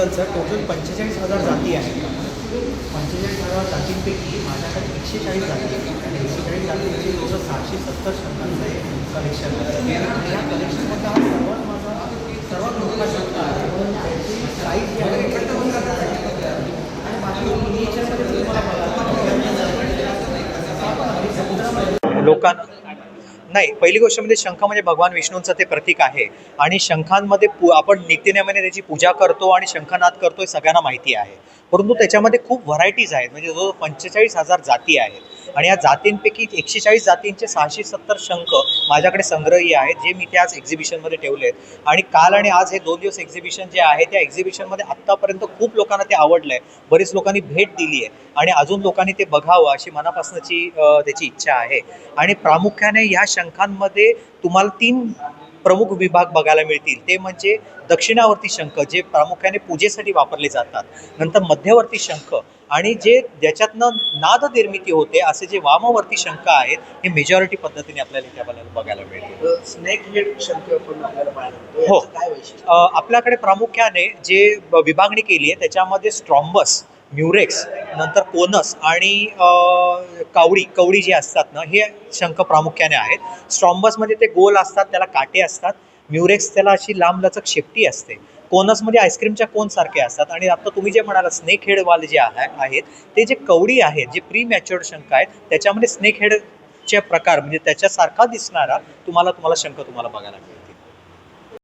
Total 45,000 जाती आहेत. 45,000 जातींपैकी माझ्याकडे 140 जाती आहेत आणि 140 जातींचे जवळ 770 शब्दांचं हे कलेक्शन आहे. आणि या कलेक्शनमध्ये हा सर्वात मोठा शब्द आहे. त्याची साईज जी आहे ती 2,000 आहे. आणि बाकी मिनिएचरमध्ये तुम्हाला बघा लोकांना नाही, पहिली गोष्ट म्हणजे शंख म्हणजे भगवान विष्णूंचं ते प्रतीक आहे आणि शंखांमध्ये आपण नित्यनेमाने त्याची पूजा करतो आणि शंखनाद करतो हे सगळ्यांना माहिती आहे. परंतु त्याच्यामध्ये खूप व्हरायटीज आहेत, म्हणजे जवळ 45,000 जाती आहेत आणि या जातींपैकी 140 जातींचे 670 शंख माझ्याकडे संग्रही आहेत, जे मी त्याच एक्झिबिशनमध्ये ठेवले आहेत. आणि काल आणि आज हे 2 दिवस एक्झिबिशन जे आहे त्या एक्झिबिशनमध्ये आत्तापर्यंत खूप लोकांना ते आवडलं आहे. बरीच लोकांनी भेट दिली आहे आणि अजून लोकांनी ते बघावं अशी मनापासूनची त्याची इच्छा आहे. आणि प्रामुख्याने ह्या शंखांमध्ये तुम्हाला 3 प्रमुख विभाग बघायला मिळतील. ते म्हणजे दक्षिणावर्ती शंख, जे प्रामुख्याने पूजेसाठी वापरले जातात. नंतर मध्यवर्ती शंख आणि जे ज्याच्यातनं नाद निर्मिती होते असे जे वामवर्ती शंख आहेत, हे मेजॉरिटी पद्धतीने आपल्याला इथे बघायला मिळतील. स्नेक हेड शंख पण आपल्याला पाहायला मिळतो. हो. याचं काय वैशिष्ट्य? आपल्याकडे प्रामुख्याने जे विभागणी केली आहे त्याच्यामध्ये स्ट्रॉम्बस, म्युरेक्स, नंतर कोनस आणि कवडी जे असतात ना, हे शंख प्रामुख्याने आहेत. स्ट्रॉम्बसमध्ये ते गोल असतात, त्याला काटे असतात. म्युरेक्स त्याला अशी लांबलचक शेपटी असते. कोनसमध्ये आईस्क्रीमच्या कोनसारखे असतात. आणि आता तुम्ही जे म्हणाला स्नेक हेडवाले जे आहेत, ते जे कवडी आहेत, जे प्री मॅच्युअर्ड शंख आहेत, त्याच्यामध्ये स्नेक हेडचे प्रकार म्हणजे त्याच्यासारखा दिसणारा तुम्हाला शंख बघायला मिळतील.